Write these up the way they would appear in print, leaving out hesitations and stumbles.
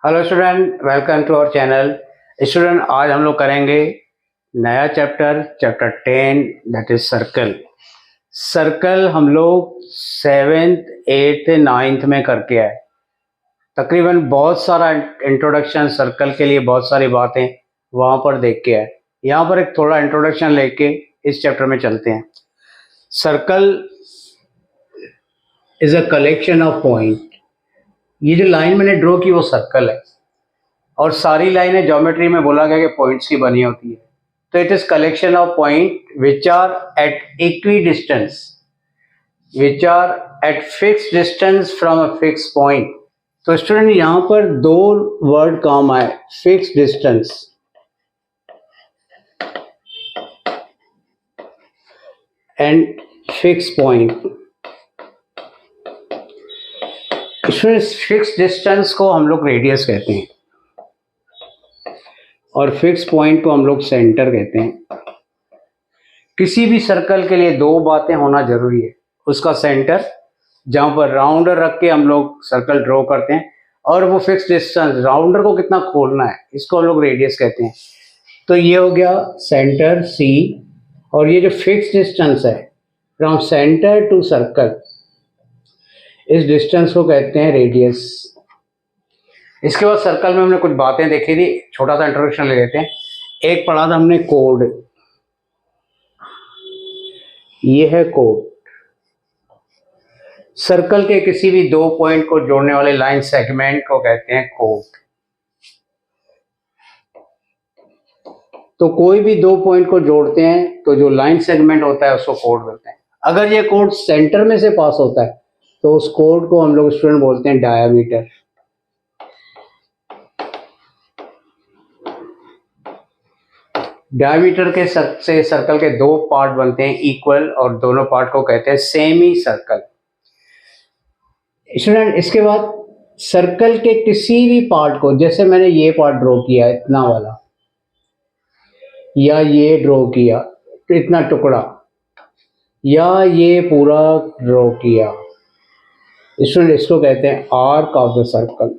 Hello student, welcome to our channel. Student, आज हम लोग करेंगे नया chapter 10 that is circle. Circle हम लोग 7th 8th 9th में करके आए। तकरीबन बहुत सारा इंट्रोडक्शन सर्कल के लिए, बहुत सारी बातें वहाँ पर देख के आए। यहाँ पर एक थोड़ा इंट्रोडक्शन लेके इस चैप्टर में चलते हैं। Circle is a collection of point. ये जो लाइन मैंने ड्रॉ की वो सर्कल है, और सारी लाइनें ज्योमेट्री में बोला गया कि पॉइंट्स की बनी होती है। तो it is collection of point which are at equidistance, which are at fix distance from a fix point. तो स्टूडेंट, यहां पर दो वर्ड काम आए, fix distance and fix point. Fix distance को हम लोग रेडियस कहते हैं और फिक्स पॉइंट को हम लोग सेंटर कहते हैं। किसी भी सर्कल के लिए दो बातें होना जरूरी है, उसका सेंटर जहां पर राउंडर रख के हम लोग सर्कल ड्रॉ करते हैं, और वो फिक्स डिस्टेंस, राउंडर को कितना खोलना है, इसको हम लोग रेडियस कहते हैं। तो ये हो गया सेंटर सी, और ये जो फिक्स डिस्टेंस है फ्रॉम सेंटर टू सर्कल, इस डिस्टेंस को कहते हैं रेडियस। इसके बाद सर्कल में हमने कुछ बातें देखी थी, छोटा सा इंट्रोडक्शन ले लेते हैं। एक पढ़ा था हमने कोड, ये है कोड। सर्कल के किसी भी दो पॉइंट को जोड़ने वाले लाइन सेगमेंट को कहते हैं कोड। तो कोई भी दो पॉइंट को जोड़ते हैं तो जो लाइन सेगमेंट होता है उसको कोड बोलते हैं। अगर ये कोड सेंटर में से पास होता है तो उस कोड को हम लोग स्टूडेंट बोलते हैं डायामीटर। डायमीटर के से सर्कल के दो पार्ट बनते हैं इक्वल, और दोनों पार्ट को कहते हैं सेमी सर्कल। स्टूडेंट, इसके बाद सर्कल के किसी भी पार्ट को, जैसे मैंने ये पार्ट ड्रॉ किया इतना वाला, या ये ड्रॉ किया तो इतना टुकड़ा, या ये पूरा ड्रॉ किया, स्टूडेंट इसको कहते हैं आर्क ऑफ द सर्कल।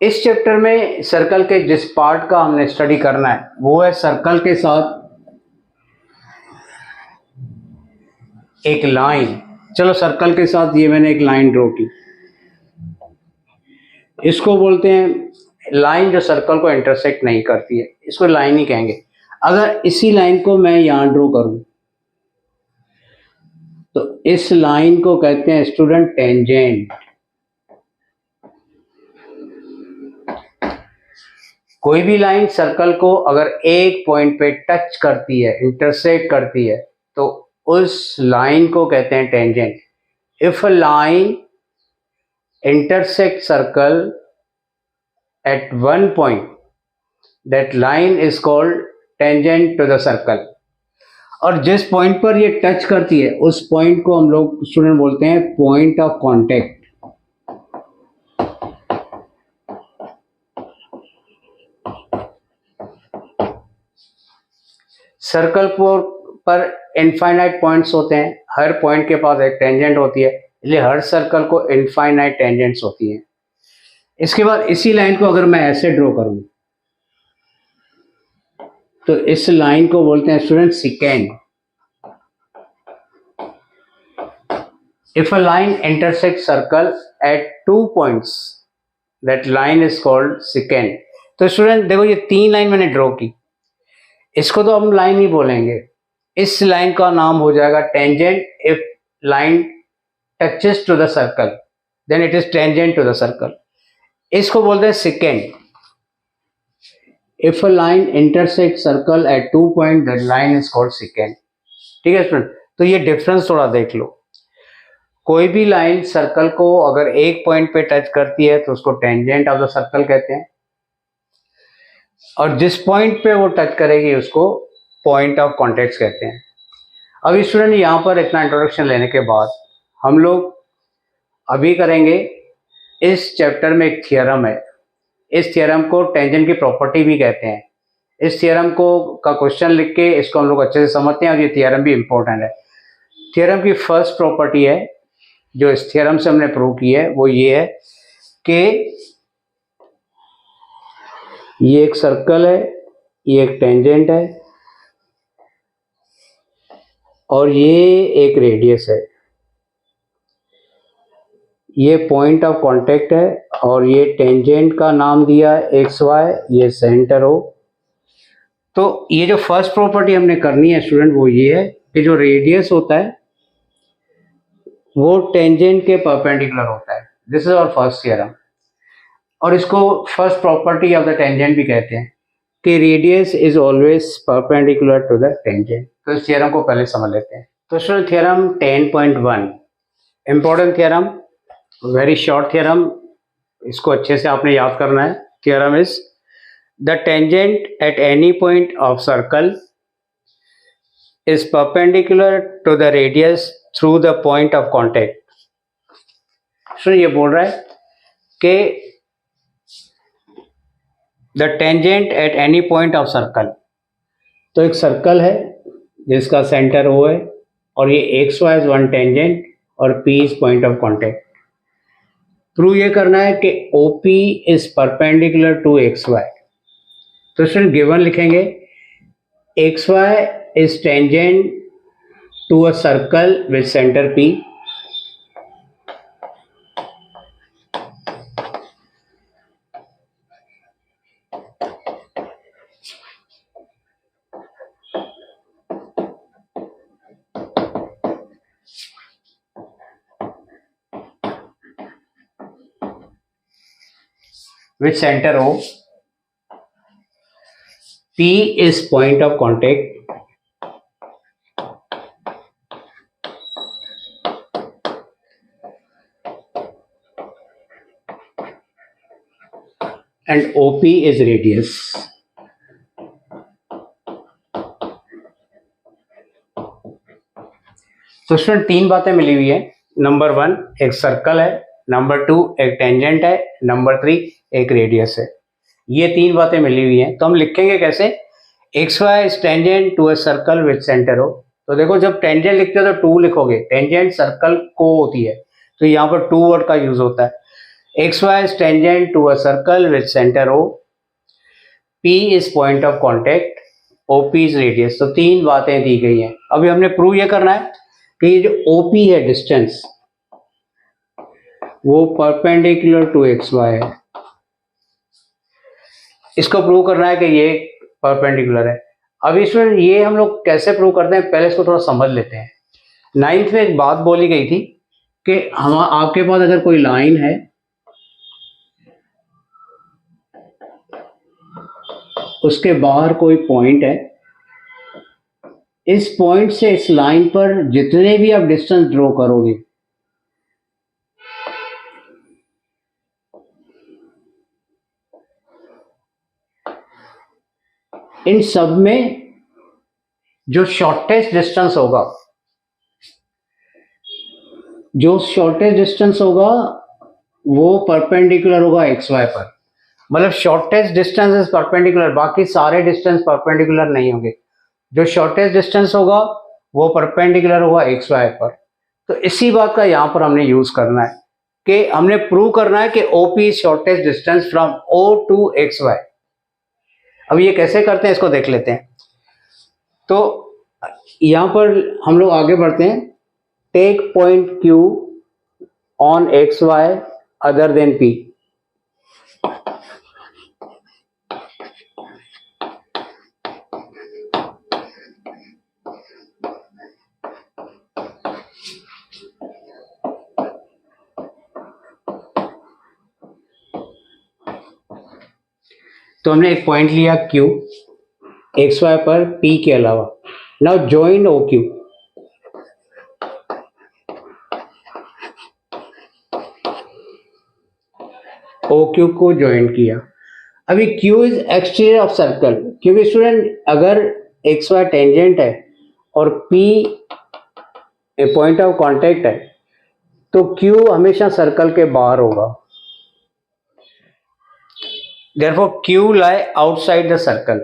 इस चैप्टर में सर्कल के जिस पार्ट का हमने स्टडी करना है वो है सर्कल के साथ एक लाइन। चलो, सर्कल के साथ ये मैंने एक लाइन ड्रॉ की, इसको बोलते हैं लाइन जो सर्कल को इंटरसेक्ट नहीं करती है, इसको लाइन ही कहेंगे। अगर इसी लाइन को मैं यहां ड्रॉ करूं तो इस लाइन को कहते हैं स्टूडेंट टेंजेंट। कोई भी लाइन सर्कल को अगर एक पॉइंट पे टच करती है, इंटरसेक्ट करती है, तो उस लाइन को कहते हैं tangent. If a line intersect circle at one point, that line is called tangent to the circle। और जिस पॉइंट पर ये टच करती है उस पॉइंट को हम लोग स्टूडेंट बोलते हैं पॉइंट ऑफ कांटेक्ट। सर्कल पर इनफाइनाइट पॉइंट्स होते हैं, हर पॉइंट के पास एक टेंजेंट होती है, इसलिए हर सर्कल को इनफाइनाइट टेंजेंट्स होती हैं। इसके बाद इसी लाइन को अगर मैं ऐसे ड्रॉ करूं तो इस लाइन को बोलते हैं student secant. If a line intersect circle at two points, that line is called secant. तो स्टूडेंट देखो, ये तीन लाइन मैंने ड्रॉ की, इसको तो हम लाइन ही बोलेंगे। इस लाइन का नाम हो जाएगा tangent. If line touches to the circle then it is tangent to the circle. इसको बोलते हैं secant. If a line intersect circle at two point, that line is called secant. ठीक है स्टूडेंट, तो ये डिफरेंस थोड़ा देख लो। कोई भी लाइन सर्कल को अगर एक पॉइंट पे टच करती है तो उसको टेंजेंट ऑफ द सर्कल कहते हैं, और जिस पॉइंट पे वो टच करेगी उसको पॉइंट ऑफ कॉन्टेक्ट कहते हैं। अभी स्टूडेंट, यहाँ पर इतना इंट्रोडक्शन लेने के बाद हम लोग अभी करेंगे, इस चैप्टर में एक थियरम है, इस थियरम को टेंजेंट की प्रॉपर्टी भी कहते हैं। इस थियरम को का क्वेश्चन लिख के इसको हम लोग अच्छे से समझते हैं, और ये थियरम भी इंपॉर्टेंट है। थियरम की फर्स्ट प्रॉपर्टी है जो इस थ्योरम से हमने प्रूव किया है वो ये है कि ये एक सर्कल है, ये एक टेंजेंट है और ये एक रेडियस है। ये पॉइंट ऑफ कांटेक्ट है और ये टेंजेंट का नाम दिया एक्स वाई, ये सेंटर हो। तो ये जो फर्स्ट प्रॉपर्टी हमने करनी है स्टूडेंट वो ये है कि जो रेडियस होता है वो टेंजेंट के परपेंडिकुलर होता है। This is our first theorem और इसको first property of the tangent भी कहते हैं कि radius is always perpendicular to the tangent. तो इस थ्योरम को पहले समझ लेते हैं। तो student theorem 10.1 important theorem, very short theorem, इसको अच्छे से आपने याद करना है। Theorem is the tangent at any point of circle is perpendicular to the radius through the point of contact। so ये बोल रहा है कि the tangent at any point of circle, तो एक सर्कल है जिसका सेंटर O है और ये X Y is one tangent और P is point of contact. Prove ये करना है कि OP is perpendicular to X Y. तो स्टूडेंट गिवन लिखेंगे X Y is tangent to a circle with center P, with center O. P is point of contact and OP is radius। तो student तीन बातें मिली हुई है। Number 1 एक circle है, number 2 एक टेंजेंट है, नंबर 3 एक रेडियस है। ये तीन बातें मिली हुई हैं। तो हम लिखेंगे कैसे? X Y is tangent to a circle with centre O. तो देखो जब टेंजेंट लिखते हो तो 2 लिखोगे, टेंजेंट सर्कल को होती है तो यहाँ पर 2 वर्ड का यूज होता है। X Y is tangent to a circle with centre O, P is point of contact, OP is radius. तो तीन बातें दी गई हैं। अभी हमने प्रूव ये करना है कि ये जो ओपी है डिस्टेंस वो परपेंडिकुलर टू एक्स वाई है। इसको प्रूव करना है कि ये परपेंडिकुलर है। अब इसमें ये हम लोग कैसे प्रूव करते हैं पहले इसको थोड़ा समझ लेते हैं। 9th में एक बात बोली गई थी कि हम आपके पास अगर कोई लाइन है उसके बाहर कोई पॉइंट है, इस पॉइंट से इस लाइन पर जितने भी आप डिस्टेंस ड्रॉ करोगे इन सब में जो शॉर्टेस्ट डिस्टेंस होगा, वो परपेंडिकुलर होगा एक्स वाई पर। मतलब शॉर्टेस्ट डिस्टेंस इज परपेंडिकुलर, बाकी सारे डिस्टेंस परपेंडिकुलर नहीं होंगे। जो शॉर्टेस्ट डिस्टेंस होगा वो परपेंडिकुलर होगा एक्स वाई पर। तो इसी बात का यहां पर हमने यूज करना है कि हमने प्रूव करना है कि OP is shortest distance from O to X Y. अब ये कैसे करते हैं इसको देख लेते हैं। तो यहां पर हम लोग आगे बढ़ते हैं। Take point Q on X Y other than P। तो हमने एक पॉइंट लिया Q एक्स वाई पर P के अलावा। Now join OQ। OQ को ज्वाइन किया। अभी Q is exterior of circle, क्योंकि स्टूडेंट अगर एक्स वाई टेंजेंट है और P a point of contact है तो Q हमेशा सर्कल के बाहर होगा। Therefore Q lie outside the circle।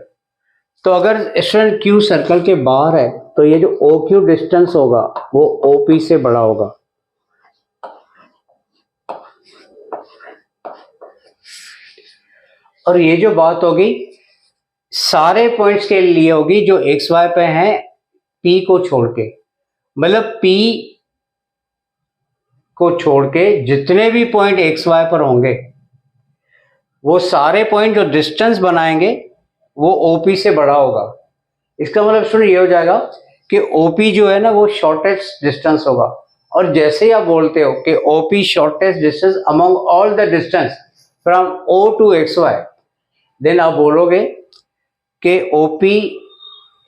तो अगर स्टूडेंट Q सर्कल के बाहर है तो ये जो OQ डिस्टेंस होगा वो OP से बड़ा होगा। और ये जो बात होगी सारे पॉइंट्स के लिए होगी जो एक्स वाई पे हैं पी को छोड़ के, मतलब पी को छोड़ के जितने भी पॉइंट एक्स वाई पर होंगे वो सारे पॉइंट जो डिस्टेंस बनाएंगे वो ओपी से बड़ा होगा। इसका मतलब स्टूडेंट ये हो जाएगा कि ओपी जो है ना वो शॉर्टेस्ट डिस्टेंस होगा। और जैसे ही आप बोलते हो कि OP shortest distance among all the distance from O to X Y, then आप बोलोगे कि OP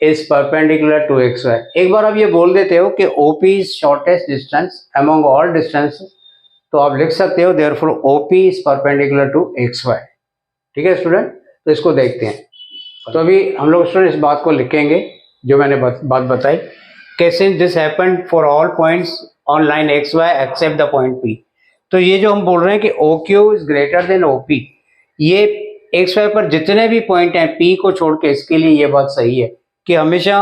is perpendicular to X Y. एक बार आप ये बोल देते हो कि OP is shortest distance among all distance, तो आप लिख सकते हो therefore OP is perpendicular to X Y. ठीक है स्टूडेंट, तो इसको देखते हैं। तो अभी हम लोग स्टूडेंट इस बात को लिखेंगे जो मैंने बात बताई कि since this happened for all points on line X Y except the point P, तो ये जो हम बोल रहे हैं कि O Q is greater than O P, ये एक्स वाई पर जितने भी पॉइंट हैं पी को छोड़ के, इसके लिए ये बात सही है कि हमेशा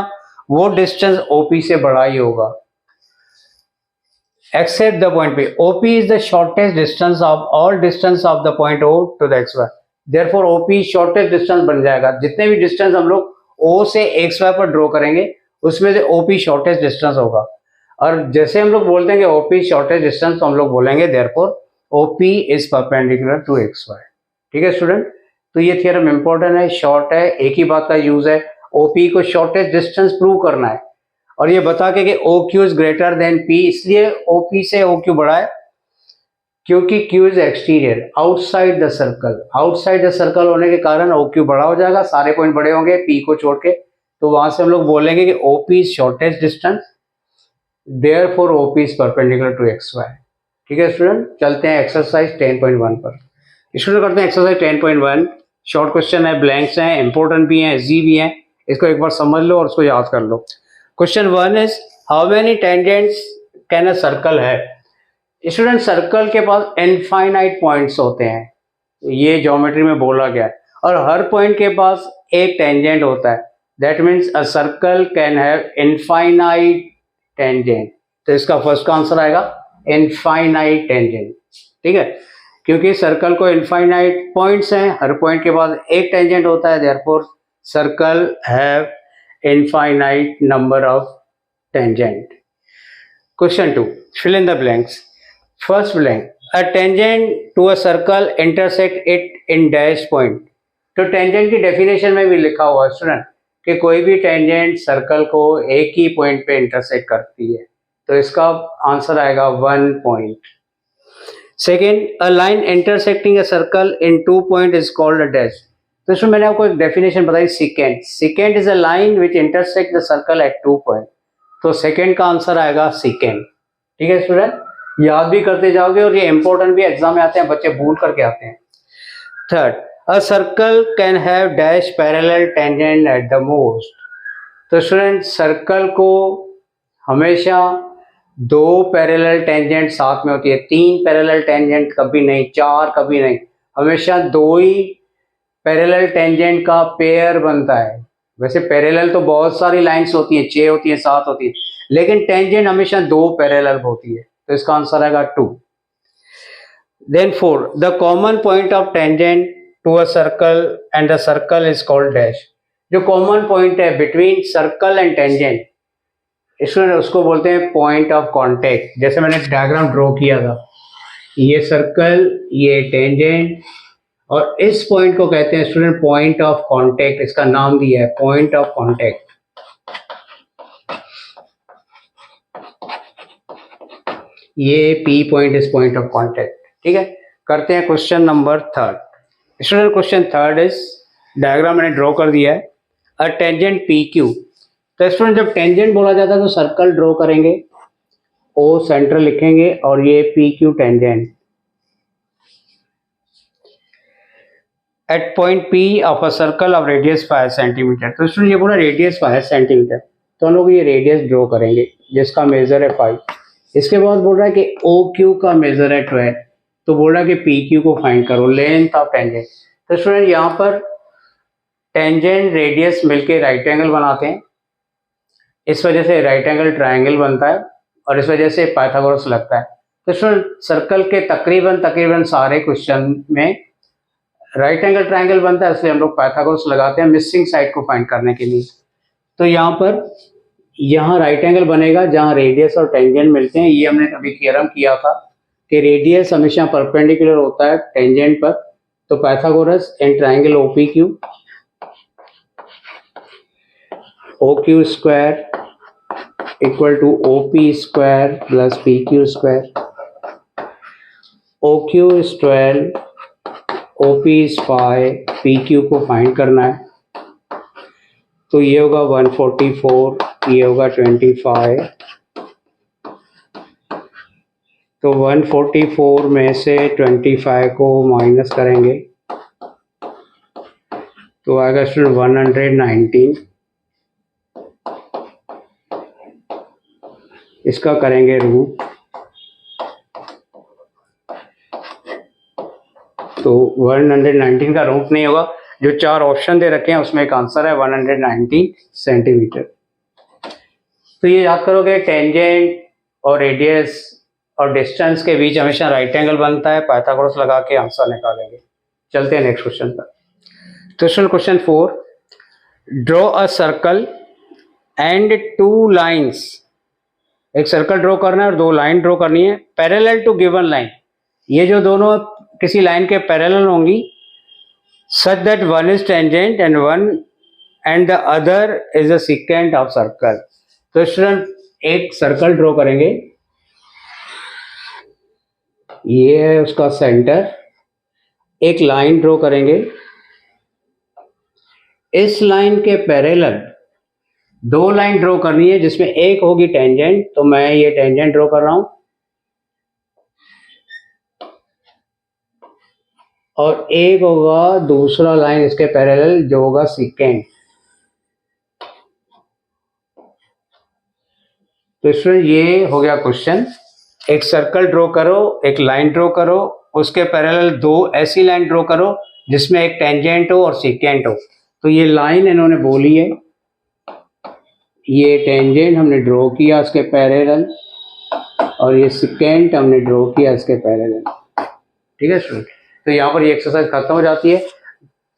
वो डिस्टेंस ओपी से बड़ा ही होगा except the point P. OP is the shortest distance of all distance of the point O to the X Y, therefore OP shortest distance बन जाएगा। जितने भी डिस्टेंस हम लोग ओ से एक्स वाई पर ड्रॉ करेंगे उसमें से ओपी शॉर्टेस्ट डिस्टेंस होगा। और जैसे हम लोग बोलते हैं कि ओपी शॉर्टेस्ट डिस्टेंस, तो हम लोग बोलेंगे therefore OP is perpendicular to X Y. ठीक है स्टूडेंट, तो ये थ्योरम इंपॉर्टेंट है, शॉर्ट है, एक ही बात का यूज है, ओपी को शॉर्टेस्ट डिस्टेंस प्रूव करना है और ये बता के कि O Q is greater than P, इसलिए ओपी से ओ क्यू बड़ा है क्योंकि Q is exterior outside the circle. Outside the circle होने के कारण ओ क्यू बड़ा हो जाएगा, सारे पॉइंट बड़े होंगे पी को छोड़ के, तो वहां से हम लोग बोलेंगे कि OP is shortest distance, therefore OP is perpendicular to X Y. ठीक है स्टूडेंट, चलते हैं एक्सरसाइज 10.1 पर। स्टूडेंट करते हैं एक्सरसाइज 10.1। शॉर्ट क्वेश्चन है, ब्लैंक्स हैं, इंपॉर्टेंट भी हैं, इजी भी हैं, इसको एक बार समझ लो और उसको याद कर लो। Question 1 is how many tangents can a circle है। स्टूडेंट सर्कल के पास इनफाइनाइट पॉइंट्स होते हैं, ये ज्योमेट्री में बोला गया है, और हर पॉइंट के पास एक टेंजेंट होता है, that means a circle can have infinite tangent. तो इसका फर्स्ट का आंसर आएगा इनफाइनाइट टेंजेंट। ठीक है, क्योंकि सर्कल को इनफाइनाइट पॉइंट्स हैं, हर पॉइंट के पास एक टेंजेंट होता है, therefore circle have infinite number of tangent. Question 2, fill in the blanks. First blank, a tangent to a circle intersect it in dash point. तो टेंजेंट की डेफिनेशन में भी लिखा हुआ है स्टूडेंट कि कोई भी टेंजेंट सर्कल को एक ही पॉइंट पे इंटरसेक्ट करती है, तो इसका आंसर आएगा 1 point. Second, a line intersecting a circle in 2 point is called a dash. तो इसमें मैंने आपको एक डेफिनेशन बताई, second. Second is a line which intersect the circle eight 2 point, तो सेकेंड का आंसर आएगा सेकेंड। ठीक है स्टूडेंट, याद भी करते जाओगे और ये इंपॉर्टेंट भी एग्जाम में आते हैं, बच्चे भूल करके आते हैं। Third, a circle can have dash parallel tangent at the most. तो स्टूडेंट सर्कल को हमेशा 2 पैरेलल टेंजेंट साथ में होती है, 3 पैरेलल टेंजेंट कभी नहीं, 4 कभी नहीं, हमेशा 2 ही पैरेलल टेंजेंट का पेयर बनता है। वैसे पैरेलल तो बहुत सारी लाइंस होती हैं, 6 होती है, 7 होती है, लेकिन टेंजेंट हमेशा 2 पैरेलल होती है, तो इसका आंसर आएगा 2। Then 4, the common point of tangent to a circle and the circle is called dash. जो कॉमन पॉइंट है बिटवीन सर्कल एंड टेंजेंट, इसमें उसको बोलते हैं पॉइंट ऑफ कांटेक्ट। जैसे मैंने डायग्राम ड्रॉ किया था, ये सर्कल, ये टेंजेंट, और इस पॉइंट को कहते हैं स्टूडेंट पॉइंट ऑफ कांटेक्ट, इसका नाम दिया है पॉइंट ऑफ कांटेक्ट। ये P point is point of contact. ठीक है, करते हैं question number 3। Student question 3 is, diagram मैंने ड्रॉ कर दिया है, अ टेंजेंट पी क्यू। तो स्टूडेंट जब टेंजेंट बोला जाता है तो सर्कल ड्रॉ करेंगे, ओ सेंटर लिखेंगे और ये P Q tangent at point P of a circle of radius 5 centimetre. तो स्टूडेंट ये बोला रेडियस 5 सेंटीमीटर, तो हम लोग ये रेडियस ड्रॉ करेंगे जिसका मेजर है 5। इसके बाद बोल रहा है कि ओ क्यू का मेजर है 12, तो बोल रहा है कि पी क्यू को फाइंड करो, लेंथ ऑफ टेंजेंट। तो स्टूडेंट यहाँ पर टेंजेंट रेडियस मिलके राइट एंगल बनाते हैं, इस वजह से राइट एंगल ट्राइंगल बनता है और इस वजह से पाइथागोरस लगता है। तो स्टूडेंट सर्कल के तकरीबन सारे क्वेश्चन में राइट एंगल ट्रायंगल बनता है, इसलिए हम लोग पाइथागोरस लगाते हैं मिसिंग साइड को फाइंड करने के लिए। तो यहाँ पर यहाँ राइट एंगल बनेगा जहाँ रेडियस और टेंजेंट मिलते हैं। ये हमने अभी थ्योरम किया था कि रेडियस हमेशा परपेंडिकुलर होता है टेंजेंट पर। तो Pythagoras in triangle OPQ, OQ square equal to OP square plus PQ square. OQ is 12, OP is 5, PQ को फाइंड करना है। तो ये होगा 144, ये होगा 25। तो 144 में से 25 को माइनस करेंगे तो आएगा स्टूडेंट 119। इसका करेंगे रूट, तो 119 का रूट नहीं होगा। जो 4 ऑप्शन दे रखे हैं उसमें एक आंसर है 119 सेंटीमीटर। तो ये याद करोगे, टेंजेंट और रेडियस और डिस्टेंस के बीच हमेशा राइट एंगल बनता है। पाइथागोरस लगा के आंसर निकालेंगे। चलते हैं नेक्स्ट क्वेश्चन पर। तो question 4, draw a circle and 2 lines. एक सर्कल ड्रॉ करना है और 2 लाइन ड्रॉ करनी है पैरेलल टू गिवन लाइन। ये जो दोनों किसी लाइन के पैरेलल होंगी, such that one is tangent and the other is a secant of circle। तो स्टूडेंट एक सर्कल ड्रॉ करेंगे, ये है उसका सेंटर। एक लाइन ड्रॉ करेंगे, इस लाइन के पैरेलल 2 लाइन ड्रॉ करनी है जिसमें एक होगी टेंजेंट। तो मैं ये टेंजेंट ड्रॉ कर रहा हूं और एक होगा दूसरा लाइन इसके पैरेलल जो होगा सीकेंट। तो स्टूडेंट ये हो गया क्वेश्चन। एक सर्कल ड्रॉ करो, एक लाइन ड्रॉ करो, उसके पैरेलल 2 ऐसी लाइन ड्रॉ करो जिसमें एक टेंजेंट हो और सीकेंट हो। तो ये लाइन इन्होंने बोली है, ये टेंजेंट हमने ड्रॉ किया इसके पैरेलल और ये सीकेंट हमने ड्रॉ किया इसके पैरेलल। ठीक है स्टूडेंट, तो यहाँ पर ये एक्सरसाइज खत्म हो जाती है।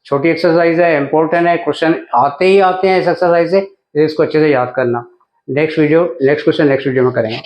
छोटी एक्सरसाइज है, इंपॉर्टेंट है, क्वेश्चन आते ही आते हैं इस एक्सरसाइज से, इसको अच्छे से याद करना। नेक्स्ट क्वेश्चन नेक्स्ट वीडियो में करेंगे।